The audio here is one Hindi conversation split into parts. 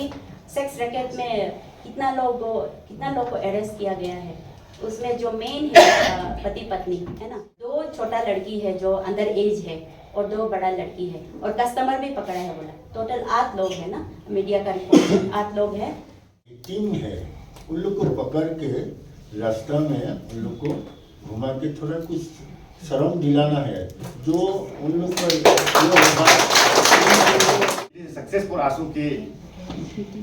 अभी सेक्स रैकेट में कितना लोग को अरेस्ट किया गया है। उसमें जो मेन है पति पत्नी है ना, 2 छोटा लड़की है जो अंडर एज है और 2 बड़ा लड़की है और कस्टमर भी पकड़ा है बोला। टोटल 8 लोग है ना, मीडिया का रिपोर्ट 8 लोग है। टीम है, उन लोग को पकड़ के रास्ता में उन लोग को घुमा के थोड़ा कुछ शर्म दिलाना है जो उन लोग पर सक्सेसफुल आंसू के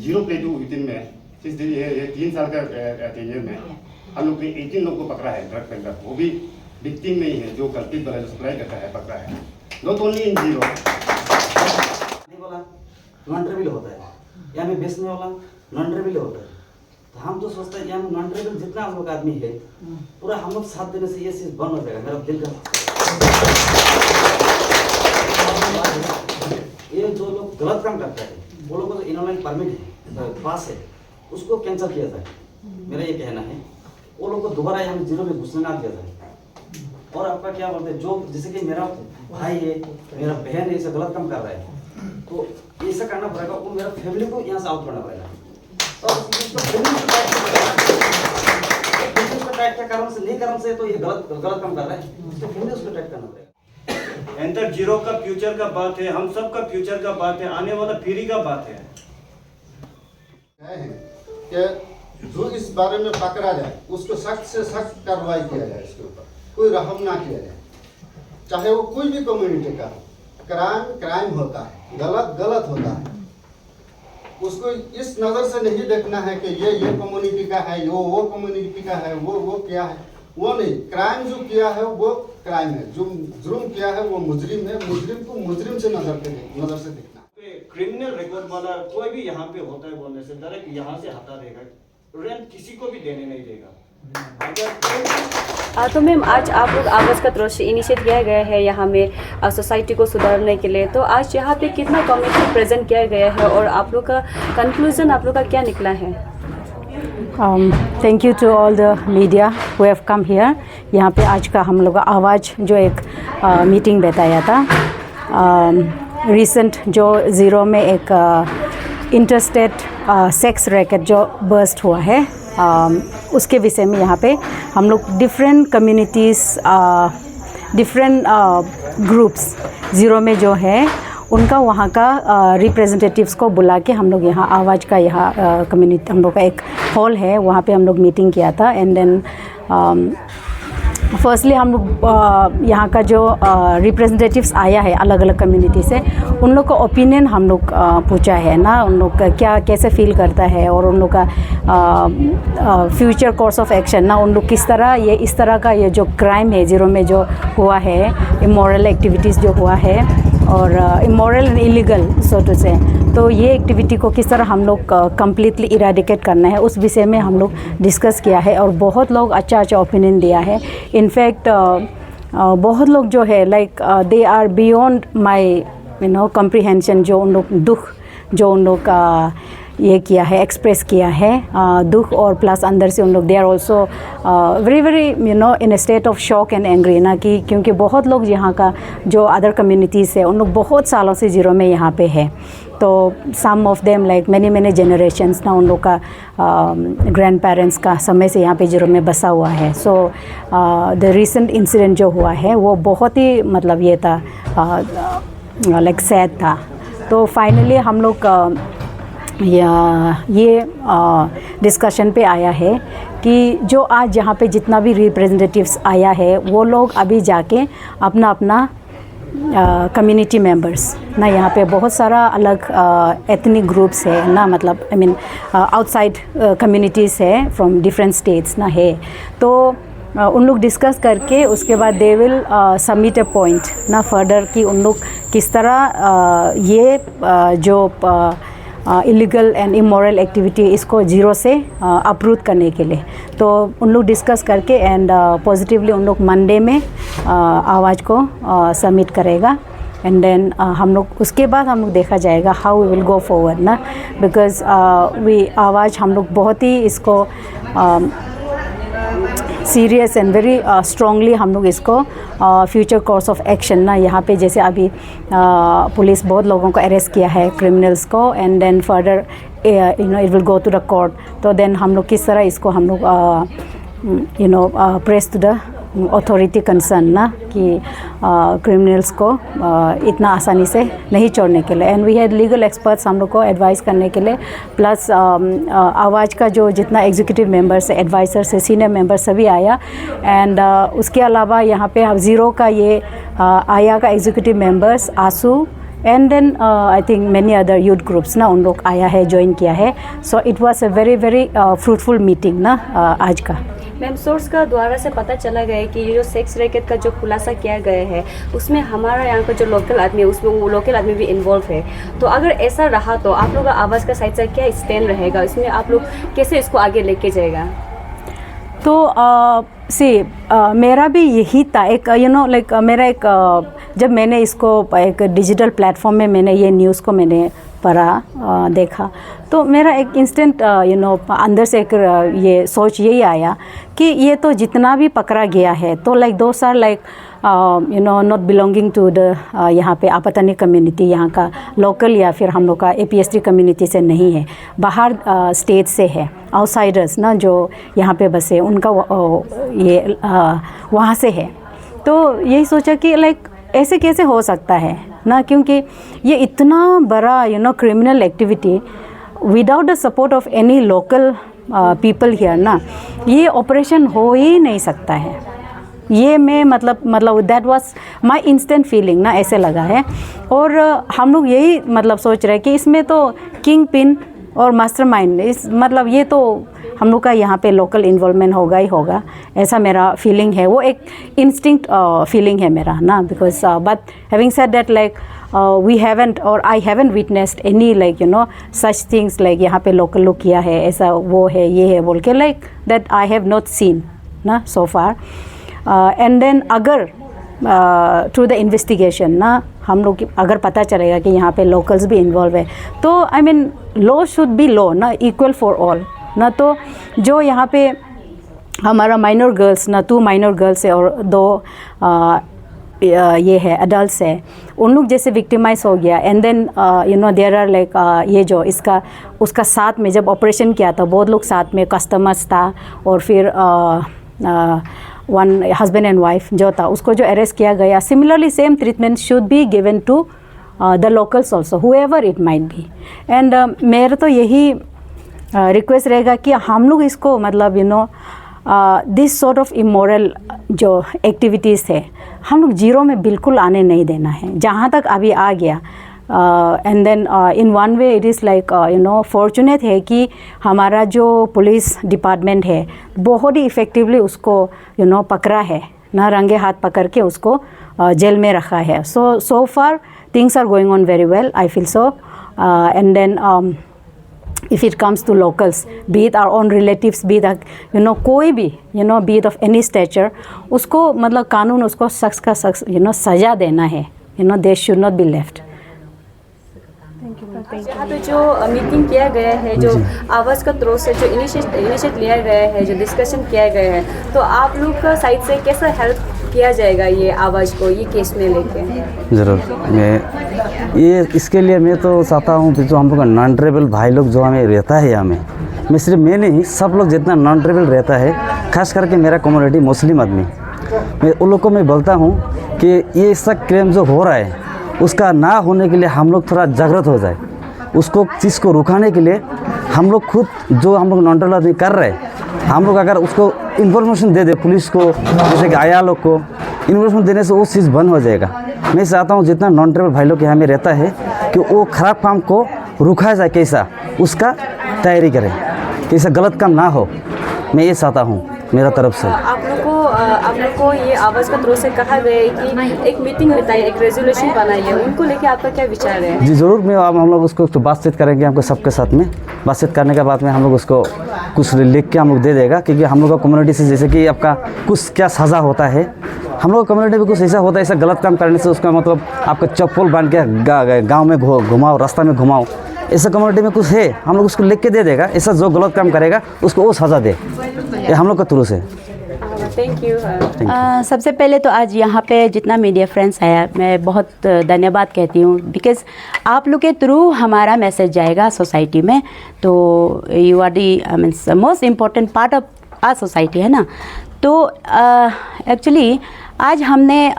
0 प्लेटू विदिन में 3 साल का टेन्योर में हम लोग ने 18 लोग को पकड़ा है ड्रग पेडलर। वो भी विक्टिम में ही है, जो कल्पित बना जो सप्लाई करता है पकड़ा है। नॉट ओनली इन जीरो नहीं बोला नॉन ट्रेबल होता है, या में बेचने वाला नॉन ट्रेबल होता है। तो हम तो सोचते हैं यहाँ नॉन ट्रेबल जितना हम लोग आदमी है पूरा हम लोग साथ देने से ये चीज़ बंद हो जाएगा। मेरा दिल का ये जो लोग गलत काम करते हैं वो लोगों को इनलाइन परमिट है, पास है, उसको कैंसिल किया जाए। मेरा ये कहना है वो लोग को दोबारा यहाँ जीरो में घुसने ना दिया जाए। और आपका क्या बोलते हैं, जो जैसे कि मेरा भाई है, मेरा बहन है, ऐसा गलत काम कर रहा है तो ऐसा करना पड़ेगा। वो मेरा फैमिली को यहाँ से आउट करना पड़ेगा। और टाइट के कारण से नहीं कारण से तो ये गलत काम कर रहा है, तो फैमिली उसको टाइट करना पड़ेगा। एंटर जीरो का फ्यूचर का बात है, हम सब का फ्यूचर का बात है, आने वाला पीढ़ी का बात है। कि जो इस बारे में पकड़ा जाए उसको सख्त से सख्त कार्रवाई किया जाए, इसके ऊपर कोई रहम ना किया जाए। चाहे वो कोई भी कम्युनिटी का हो, क्राइम होता है, गलत होता है। उसको इस नज़र से नहीं देखना है कि ये कम्युनिटी का है, वो कम्युनिटी का है, वो क्या है, वो नहीं। क्राइम जो किया है वो क्राइम है, जो जुर्म किया है वो मुजरिम है। मुजरिम को मुजरिम से नजर से देखना। क्रिमिनल रिकॉर्ड वाला कोई भी यहाँ पे होता है बोलने से डायरेक्ट यहाँ से हटा देगा, रेंट किसी को भी देने नहीं देगा। तो मैम आज आप लोग आवाज़ का तरोश इनिशिएट किया गया है यहाँ में सोसाइटी को सुधारने के लिए, तो आज यहाँ पे कितना कम्युनिटी प्रेजेंट किया गया है और आप लोग का कंक्लूजन आप लोग का क्या निकला है? Thank you to all the media who have come here. यहाँ पे आज का हम लोग का आवाज़ जो एक मीटिंग बताया था, रिसेंट जो ज़ीरो में एक इंटरस्टेट सेक्स रैकेट जो बर्स्ट हुआ है, उसके विषय में यहाँ पे हम लोग different communities, different groups zero में जो है उनका वहाँ का रिप्रेजेंटेटिव्स को बुला के हम लोग यहाँ आवाज़ का यहाँ कम्युनिटी हम लोग का एक हॉल है, वहाँ पे हम लोग मीटिंग किया था। एंड देन फर्स्टली हम लोग यहाँ का जो रिप्रेजेंटेटिव्स आया है अलग अलग कम्युनिटी से, उन लोग का ओपिनियन हम लोग पूछा है ना, उन लोग का क्या कैसे फील करता है और उन लोग का फ्यूचर कोर्स ऑफ एक्शन ना, उन लोग किस तरह ये इस तरह का ये जो क्राइम है ज़ीरो में जो हुआ है, इमोरल एक्टिविटीज़ जो हुआ है और immoral and illegal so to say, तो ये एक्टिविटी को किस तरह हम लोग कम्प्लीटली इरेडिकेट करना है उस विषय में हम लोग डिस्कस किया है। और बहुत लोग अच्छा ओपिनियन दिया है। इनफैक्ट बहुत लोग जो है like they are beyond my comprehension, जो उन लोग दुख जो उन लोग का ये किया है, एक्सप्रेस किया है दुख, और प्लस अंदर से उन लोग they are also very in a state of shock and angry ना, कि क्योंकि बहुत लोग यहाँ का जो अदर कम्युनिटीज़ है उन लोग बहुत सालों से ज़ीरो में यहाँ पे है। तो some of them like many generations ना, उन लोग का ग्रैंड पेरेंट्स का समय से यहाँ पे ज़ीरो में बसा हुआ है। सो द रिसेंट इंसिडेंट जो हुआ है वो बहुत ही मतलब ये था लाइक सैड था। तो फाइनली हम लोग ये डिस्कशन पे आया है कि जो आज यहाँ पे जितना भी रिप्रेजेंटेटिव्स आया है वो लोग अभी जाके अपना अपना कम्युनिटी मेंबर्स ना, यहाँ पे बहुत सारा अलग एथनिक ग्रुप्स है ना, मतलब आई मीन आउटसाइड कम्युनिटीज़ है फ्रॉम डिफरेंट स्टेट्स ना है, तो उन लोग डिस्कस करके उसके बाद they will submit a point ना फर्दर कि उन लोग किस तरह ये जो इलीगल एंड इमोरल एक्टिविटी इसको ज़ीरो से अप्रूव करने के लिए, तो उन लोग डिस्कस करके एंड पॉजिटिवली उन लोग मंडे में आवाज़ को सबमिट करेगा। एंड देन हम लोग उसके बाद हम लोग देखा जाएगा how we will go forward ना, बिकॉज वी आवाज़ हम लोग बहुत ही इसको सीरियस एंड वेरी स्ट्रांगली हम लोग इसको फ्यूचर कोर्स ऑफ एक्शन ना, यहाँ पे जैसे अभी पुलिस बहुत लोगों को अरेस्ट किया है, क्रिमिनल्स को, and then further it will go to the court. तो देन हम लोग किस तरह इसको हम लोग press to the authority concern ना कि क्रिमिनल्स को इतना आसानी से नहीं छोड़ने के लिए। And we had legal experts हम लोग को एडवाइस करने के लिए, प्लस आवाज़ का जो जितना एग्जीक्यूटिव मेंबर्स है, एडवाइजर्स है, सीनियर मेंबर्स सभी आया। एंड उसके अलावा यहाँ पे अब ज़ीरो का ये आया का एग्जीक्यूटिव मेंबर्स आंसू and then I think many other youth groups ना, उन लोग आया है, ज्वाइन किया है। So it was a very very fruitful meeting ना आज का। मैम, सोर्स का द्वारा से पता चला गया है कि ये जो सेक्स रैकेट का जो खुलासा किया गया है उसमें हमारा यहाँ का जो लोकल आदमी है उसमें वो लोकल आदमी भी इन्वॉल्व है। तो अगर ऐसा रहा तो आप लोग का आवाज़ का साइड से क्या स्टैंड रहेगा, इसमें आप लोग कैसे इसको आगे लेके जाएगा? तो मेरा भी यही था, एक लाइक मेरा एक जब मैंने इसको एक डिजिटल प्लेटफॉर्म में मैंने ये न्यूज़ को मैंने पढ़ा, देखा, तो मेरा एक इंस्टेंट अंदर से एक ये सोच यही आया कि ये तो जितना भी पकड़ा गया है तो like those are like not belonging to the यहाँ पे आपतानी कम्युनिटी, यहाँ का लोकल या फिर हम लोग का APST कम्युनिटी से नहीं है, बाहर स्टेट से है, आउटसाइडर्स ना जो यहाँ पे बसे उनका ये वहाँ से है। तो यही सोचा कि लाइक ऐसे कैसे हो सकता है ना, क्योंकि ये इतना बड़ा criminal activity without the support of any local people here ना, ये ऑपरेशन हो ही नहीं सकता है। ये मैं मतलब that was my instant feeling ना, ऐसे लगा है। और हम लोग यही सोच रहे हैं कि इसमें तो किंग पिन और मास्टरमाइंड इस ये तो हम लोग का यहाँ पे लोकल इन्वॉल्वमेंट होगा ही होगा, ऐसा मेरा फीलिंग है। वो एक इंस्टिंक्ट फीलिंग है मेरा ना, because but having said that like we haven't और I haven't witnessed any such things like यहाँ पे लोकल लोग किया है, ऐसा वो है ये है बोल के, like that I have not seen ना सो फार। एंड देन अगर थ्रू द इन्वेस्टिगेशन ना हम लोग अगर पता चलेगा कि यहाँ पे लोकल्स भी इन्वॉल्व है, तो I mean law should be law ना, इक्वल फॉर ऑल ना। तो जो यहाँ पे हमारा माइनर गर्ल्स ना, 2 माइनर गर्ल्स है और 2 ये है अडल्ट है, उन लोग जैसे विक्टिमाइज हो गया। And then there are like ये जो इसका उसका साथ में जब ऑपरेशन किया था बहुत लोग साथ में, कस्टमर्स था और फिर वन हस्बैंड एंड वाइफ जो था उसको जो अरेस्ट किया गया। Similarly same treatment should be given to the locals also, however it might be. And मेरा तो यही रिक्वेस्ट रहेगा कि हम लोग इसको दिस सॉर्ट ऑफ इमोरल जो एक्टिविटीज़ है हम लोग जीरो में बिल्कुल आने नहीं देना है, जहाँ तक अभी आ गया। And then in one way it is like fortunate है कि हमारा जो पुलिस डिपार्टमेंट है बहुत ही इफ़ेक्टिवली उसको पकड़ा है ना, रंगे हाथ पकड़ के उसको जेल में रखा है। So far things are going on very well, I feel so. And then if it comes to locals, be it our own relatives, be that कोई भी be it of any stature, उसको कानून उसको शख्स का शख्स सज़ा देना है, they should not be left। यहाँ पे जो मीटिंग किया गया है, जो आवाज़ का थ्रू से जो इनिशिएट लिया गया है, जो डिस्कशन किया गया है, तो आप लोग का साइड से कैसा हेल्प किया जाएगा ये आवाज़ को ये केस में लेके? ज़रूर, मैं ये इसके लिए मैं तो चाहता हूँ कि जो हम लोग का नॉन ट्राइबल भाई लोग जो हमें रहता है, हमें मैं सिर्फ मैं नहीं, सब लोग जितना नॉन ट्राइबल रहता है, खास करके मेरा कम्युनिटी मुस्लिम आदमी, मैं उन लोग को मैं बोलता हूँ कि ये सब क्राइम जो हो रहा है उसका ना होने के लिए हम लोग थोड़ा जागृत हो जाए, उसको चीज़ को रुकाने के लिए हम लोग खुद जो हम लोग नॉन ट्राइबल आदमी कर रहे हैं, हम लोग अगर उसको इन्फॉर्मेशन दे दे पुलिस को, जैसे कि आया लोग को इन्फॉर्मेशन देने से वो चीज़ बंद हो जाएगा। मैं चाहता हूँ जितना नॉन ट्राइबल भाई लोग यहाँ में रहता है कि वो ख़राब काम को रुका जाए, कैसा उसका तैयारी करें, कैसा गलत काम ना हो, मैं ये चाहता हूँ मेरा तरफ से। आप लोग को ये आवाज़ का थ्रू से कहा गया है कि एक मीटिंग बताइए, एक रेजोल्यूशन बनाइए, उनको लेके आपका क्या विचार है? जी ज़रूर, मैं अब हम लोग उसको बातचीत करेंगे, हमको सबके साथ में बातचीत करने के बाद में हम लोग उसको कुछ लिख के हम लोग दे देगा, क्योंकि हम लोग का कम्युनिटी से जैसे कि आपका कुछ क्या सज़ा होता है, हम लोग कम्युनिटी में कुछ ऐसा होता है, ऐसा गलत काम करने से उसका आपका चप्पल बांध के गाँव में घुमाओ, रास्ता में घुमाओ, ऐसा कम्युनिटी में कुछ है, हम लोग उसको लिख के दे देगा, ऐसा जो गलत काम करेगा उसको वो सज़ा दे, ये हम लोग के थ्रू से। Thank you. सबसे पहले तो आज यहाँ पे जितना मीडिया फ्रेंड्स आया मैं बहुत धन्यवाद कहती हूँ, बिकॉज़ आप लोग के थ्रू हमारा मैसेज जाएगा सोसाइटी में, तो you are the means most important part of our society, है ना। तो एक्चुअली आज हमने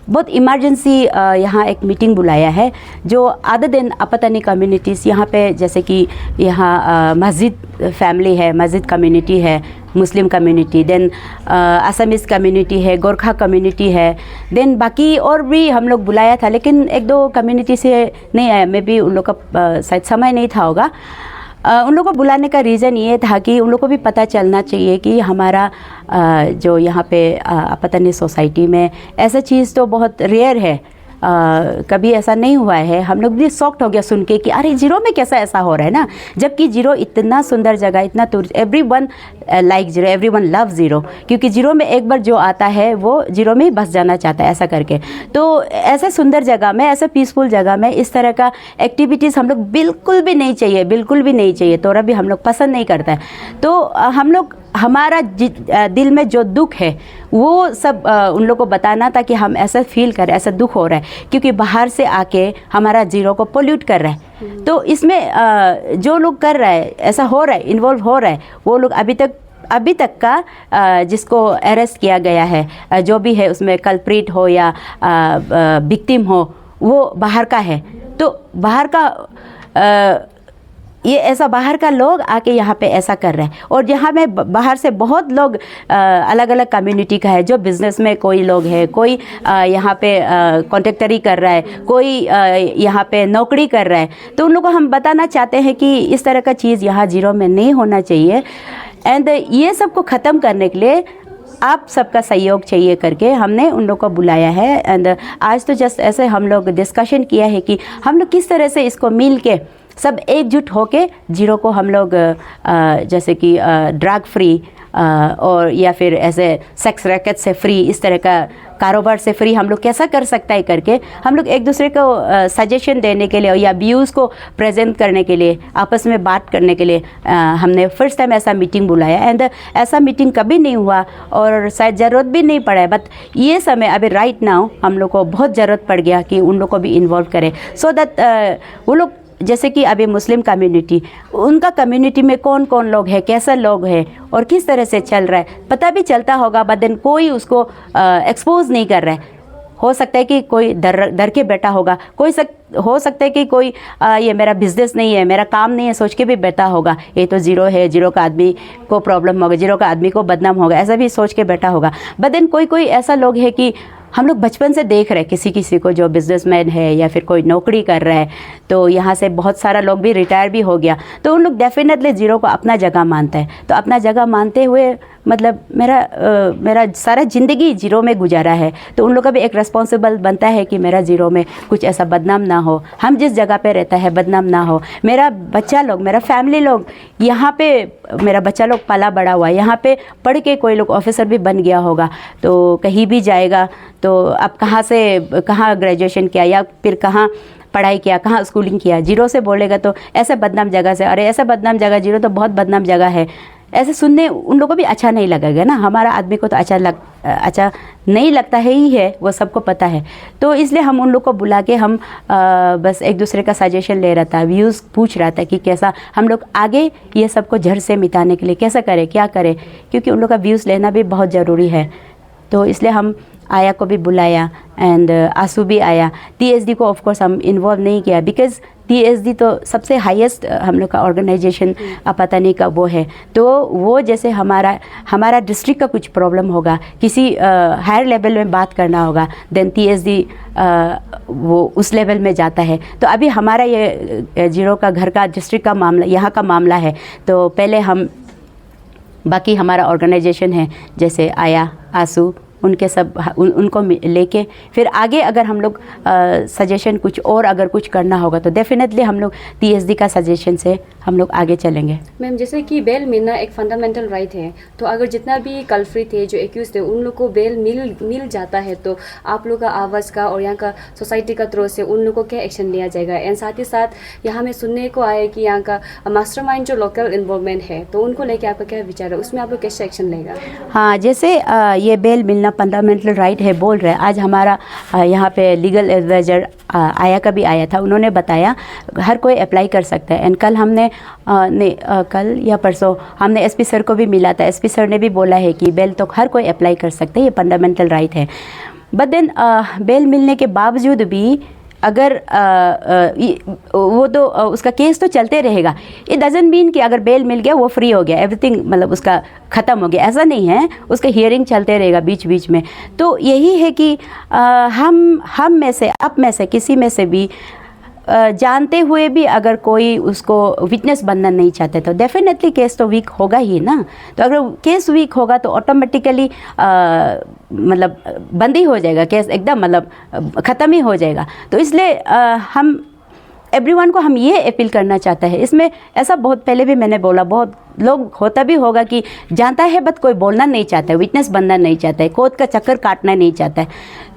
बहुत इमरजेंसी यहाँ एक मीटिंग बुलाया है, जो अदर देन अपतनी कम्युनिटीज़ यहाँ पे, जैसे कि यहाँ मस्जिद फैमिली है, मस्जिद कम्युनिटी है, Muslim community, then Assamese community है, गोरखा कम्युनिटी है, देन बाकी और भी हम लोग बुलाया था, लेकिन एक दो कम्युनिटी से नहीं आया, मे बी उन लोग का शायद समय नहीं था होगा। उन लोगों को बुलाने का रीज़न ये था कि उन लोगों को भी पता चलना चाहिए कि हमारा जो यहाँ पे अपतनी सोसाइटी में ऐसा चीज़ तो बहुत रेयर है, कभी ऐसा नहीं हुआ है। हम लोग भी शॉक्ड हो गया सुन के कि अरे जीरो में कैसा ऐसा हो रहा है ना, जबकि जीरो इतना सुंदर जगह, इतना tourist, everyone like zero, everyone love zero, क्योंकि जीरो में एक बार जो आता है वो जीरो में ही बस जाना चाहता है, ऐसा करके। तो ऐसे सुंदर जगह में, ऐसे पीसफुल जगह में इस तरह का एक्टिविटीज़ हम लोग बिल्कुल भी नहीं चाहिए, बिल्कुल भी नहीं चाहिए, थोड़ा भी हम लोग पसंद नहीं करता है। तो हम लोग, हमारा दिल में जो दुख है वो सब उन लोगों को बताना था कि हम ऐसा फील कर रहे हैं, ऐसा दुख हो रहा है, क्योंकि बाहर से आके हमारा जीरो को पोल्यूट कर रहा है। तो इसमें जो लोग कर रहा है, ऐसा हो रहा है, इन्वॉल्व हो रहा है, वो लोग अभी तक का जिसको अरेस्ट किया गया है, जो भी है उसमें कल्प्रिट हो या विक्टिम हो, वो बाहर का है। तो बाहर का ये ऐसा बाहर का लोग आके यहाँ पे ऐसा कर रहे हैं। और यहाँ में बाहर से बहुत लोग अलग अलग कम्युनिटी का है, जो बिज़नेस में कोई लोग है, कोई यहाँ पे कॉन्ट्रैक्टरी कर रहा है, कोई यहाँ पे नौकरी कर रहा है। तो उन लोगों को हम बताना चाहते हैं कि इस तरह का चीज़ यहाँ जीरो में नहीं होना चाहिए, एंड ये सब को ख़त्म करने के लिए आप सबका सहयोग चाहिए करके हमने उन लोगों को बुलाया है। एंड आज तो जस्ट ऐसे हम लोग डिस्कशन किया है कि हम लोग किस तरह से इसको मिल के सब एकजुट होके जीरो को हम लोग जैसे कि ड्रग फ्री और या फिर ऐसे सेक्स रैकेट से फ्री, इस तरह का कारोबार से फ्री हम लोग कैसा कर सकता है करके हम लोग एक दूसरे को सजेशन देने के लिए या व्यूज़ को प्रेजेंट करने के लिए, आपस में बात करने के लिए हमने फर्स्ट टाइम ऐसा मीटिंग बुलाया। एंड ऐसा मीटिंग कभी नहीं हुआ और शायद ज़रूरत भी नहीं पड़ा है, बट ये समय अभी राइट नाउ हम लोग को बहुत ज़रूरत पड़ गया कि उन लोग को भी इन्वॉल्व करें, सो दैट वो लोग, जैसे कि अभी मुस्लिम कम्युनिटी, उनका कम्युनिटी में कौन कौन लोग हैं, कैसा लोग हैं और किस तरह से चल रहा है, पता भी चलता होगा, बट देन कोई उसको एक्सपोज नहीं कर रहा है। हो सकता है कि कोई डर के बैठा होगा, हो सकता है कि कोई ये मेरा बिजनेस नहीं है, मेरा काम नहीं है, सोच के भी बैठा होगा, ये तो जीरो है, जीरो का आदमी को प्रॉब्लम होगा, जीरो का आदमी को बदनाम होगा, ऐसा भी सोच के बैठा होगा। बट देन कोई ऐसा लोग है कि हम लोग बचपन से देख रहे हैं किसी को जो बिजनेसमैन है या फिर कोई नौकरी कर रहा है, तो यहाँ से बहुत सारा लोग भी रिटायर भी हो गया, तो उन लोग डेफिनेटली जीरो को अपना जगह मानता है। तो अपना जगह मानते हुए मतलब मेरा सारा ज़िंदगी जीरो में गुजारा है, तो उन लोग का भी एक रिस्पॉन्सिबल बनता है कि मेरा जीरो में कुछ ऐसा बदनाम ना हो, हम जिस जगह पे रहता है बदनाम ना हो, मेरा बच्चा लोग, मेरा फैमिली लोग यहाँ पे, मेरा बच्चा लोग पला बड़ा हुआ है, यहाँ पे पढ़ के कोई लोग ऑफिसर भी बन गया होगा, तो कहीं भी जाएगा तो अब कहाँ ग्रेजुएशन किया या फिर कहाँ पढ़ाई किया, कहाँ स्कूलिंग किया, जीरो से बोलेगा तो ऐसे बदनाम जगह से, अरे ऐसा बदनाम जगह, जीरो तो बहुत बदनाम जगह है, ऐसे सुनने उन लोगों को भी अच्छा नहीं लगेगा ना। हमारा आदमी को तो अच्छा नहीं लगता है ही है, वो सबको पता है। तो इसलिए हम उन लोग को बुला के हम बस एक दूसरे का सजेशन ले रहा था, व्यूज़ पूछ रहा था कि कैसा हम लोग आगे ये सबको जड़ से मिटाने के लिए कैसा करें, क्या करें, क्योंकि उन लोग का व्यूज़ लेना भी बहुत ज़रूरी है। तो इसलिए हम आया को भी बुलाया एंड आंसू भी आया। TSD को ऑफ कोर्स हम इन्वॉल्व नहीं किया, बिकॉज़ TSD तो सबसे हाईएस्ट हम लोग का ऑर्गेनाइजेशन अपतनी का वो है, तो वो जैसे हमारा डिस्ट्रिक्ट का कुछ प्रॉब्लम होगा, किसी हायर लेवल में बात करना होगा, देन TSD वो उस लेवल में जाता है। तो अभी हमारा ये जीरो का घर का डिस्ट्रिक्ट का मामला, यहाँ का मामला है, तो पहले हम बाकी हमारा ऑर्गेनाइजेशन है जैसे आया, आंसू उनके सब उनको लेके फिर आगे अगर हम लोग सजेशन कुछ और अगर कुछ करना होगा तो डेफिनेटली हम लोग TSD का सजेशन से हम लोग आगे चलेंगे। मैम, जैसे कि बेल मिलना एक फंडामेंटल राइट है, तो अगर जितना भी कल्प्रिट थे जो एक्यूज थे उन लोग को बेल मिल जाता है तो आप लोग का आवाज़ का और यहाँ का सोसाइटी का तरफ से उन लोग को क्या एक्शन लिया जाएगा? एंड साथ ही साथ यहाँ में सुनने को आया कि यहाँ का मास्टरमाइंड जो लोकल इन्वॉल्वमेंट है तो उनको लेके आपका क्या विचार है, उसमें आप लोग कैसे एक्शन लेगा? हाँ, जैसे ये बेल मिलना फंडामेंटल राइट है बोल रहे हैं, आज हमारा यहाँ पे लीगल एडवाइज़र आया का भी आया था, उन्होंने बताया हर कोई अप्लाई कर सकता है। एंड कल हमने कल या परसों हमने SP सर को भी मिला था, SP सर ने भी बोला है कि बेल तो हर कोई अप्लाई कर सकता है, ये फंडामेंटल राइट है। बट देन बेल मिलने के बावजूद भी अगर वो तो उसका केस तो चलते रहेगा। इट डजंट मीन कि अगर बेल मिल गया वो फ्री हो गया, एवरीथिंग मतलब उसका ख़त्म हो गया, ऐसा नहीं है। उसका हियरिंग चलते रहेगा बीच बीच में। तो यही है कि हम में से, आप में से, किसी में से भी जानते हुए भी अगर कोई उसको विटनेस बनना नहीं चाहते तो डेफिनेटली केस तो वीक होगा ही ना। तो अगर केस वीक होगा तो ऑटोमेटिकली मतलब बंद ही हो जाएगा केस, एकदम मतलब ख़त्म ही हो जाएगा। तो इसलिए हम एवरीवन को हम ये अपील करना चाहते हैं। इसमें ऐसा बहुत पहले भी मैंने बोला, बहुत लोग होता भी होगा कि जानता है बट कोई बोलना नहीं चाहता है, विटनेस बनना नहीं चाहता है, कोर्ट का चक्कर काटना नहीं चाहता है।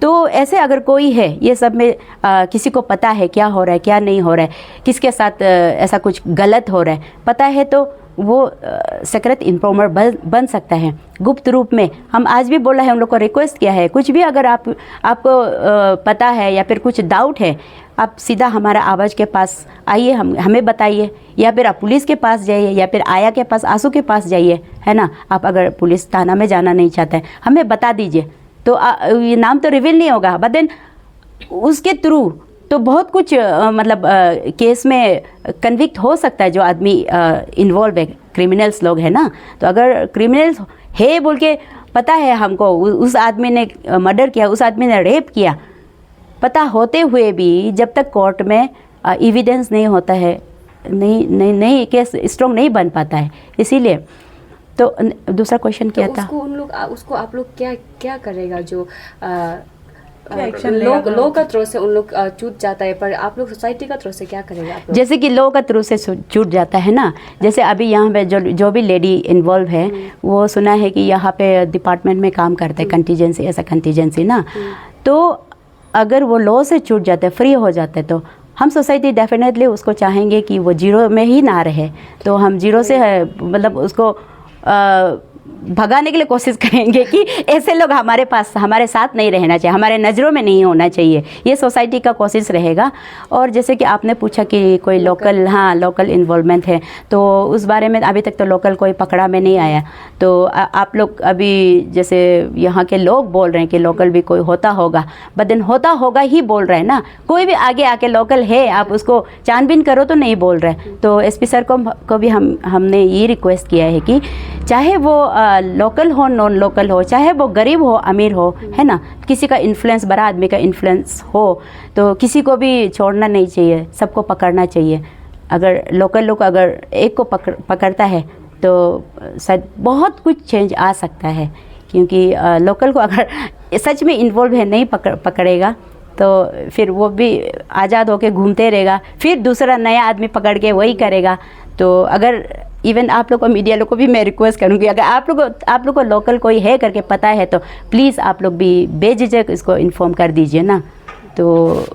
तो ऐसे अगर कोई है, ये सब में किसी को पता है क्या हो रहा है क्या नहीं हो रहा है, किसके साथ ऐसा कुछ गलत हो रहा है पता है, तो वो सीक्रेट इन्फॉर्मर बन सकता है गुप्त रूप में। हम आज भी बोला है, हम लोग को रिक्वेस्ट किया है, कुछ भी अगर आपको पता है या फिर कुछ डाउट है, आप सीधा हमारा आवाज़ के पास आइए, हमें बताइए, या फिर आप पुलिस के पास जाइए, या फिर आया के पास, आंसू के पास जाइए, है ना। आप अगर पुलिस थाना में जाना नहीं चाहते हैं, हमें बता दीजिए, तो ये नाम तो रिवील नहीं होगा, बट देन उसके थ्रू तो बहुत कुछ मतलब केस में कन्विक्ट हो सकता है जो आदमी इन्वॉल्व है, क्रिमिनल्स लोग हैं ना। तो अगर क्रिमिनल्स है बोल के पता है हमको, उस आदमी ने मर्डर किया, उस आदमी ने रेप किया, पता होते हुए भी जब तक कोर्ट में एविडेंस नहीं होता है, नहीं केस स्ट्रॉन्ग नहीं बन पाता है। इसीलिए तो दूसरा क्वेश्चन क्या था? उसको आप लोग क्या करेगा जो लो का थ्रू से उन लोग छूट जाता है, पर आप लोग सोसाइटी का थ्रू से क्या करेगा आप लोग? जैसे कि लो का थ्रू से छूट जाता है ना, जैसे अभी यहाँ पे जो भी लेडी इन्वॉल्व है वो सुना है कि यहाँ पे डिपार्टमेंट में काम करते हैं, कंटीजेंसी, ऐसा कंटीजेंसी ना। तो अगर वो लॉ से छूट जाते, फ्री हो जाते, तो हम सोसाइटी डेफिनेटली उसको चाहेंगे कि वो जीरो में ही ना रहे। तो हम जीरो से मतलब उसको भगाने के लिए कोशिश करेंगे कि ऐसे लोग हमारे साथ नहीं रहना चाहिए, हमारे नज़रों में नहीं होना चाहिए। ये सोसाइटी का कोशिश रहेगा। और जैसे कि आपने पूछा कि कोई लोकल इन्वॉल्वमेंट है, तो उस बारे में अभी तक तो लोकल कोई पकड़ा में नहीं आया। तो आप लोग अभी जैसे यहाँ के लोग बोल रहे हैं कि लोकल भी कोई होता होगा, बट देन होता होगा ही बोल रहे हैं ना। कोई भी आगे आके लोकल है, आप उसको छानबीन करो तो नहीं बोल रहे। तो SP सर को भी हमने ये रिक्वेस्ट किया है कि चाहे वो लोकल हो, नॉन लोकल हो, चाहे वो गरीब हो, अमीर हो, है ना, किसी का इन्फ्लुएंस, बड़ा आदमी का इन्फ्लुएंस हो, तो किसी को भी छोड़ना नहीं चाहिए, सबको पकड़ना चाहिए। अगर लोकल लोग अगर एक को पकड़ता है तो शायद बहुत कुछ चेंज आ सकता है। क्योंकि लोकल को अगर सच में इन्वॉल्व है, नहीं पकड़ेगा तो फिर वो भी आज़ाद होके घूमते रहेगा, फिर दूसरा नया आदमी पकड़ के वही करेगा। तो अगर इवन आप लोग को, मीडिया लोग को भी मैं रिक्वेस्ट करूँगी, अगर आप लोग को लोकल कोई है करके पता है तो प्लीज़ आप लोग भी बेझिझक इसको इन्फॉर्म कर दीजिए ना। तो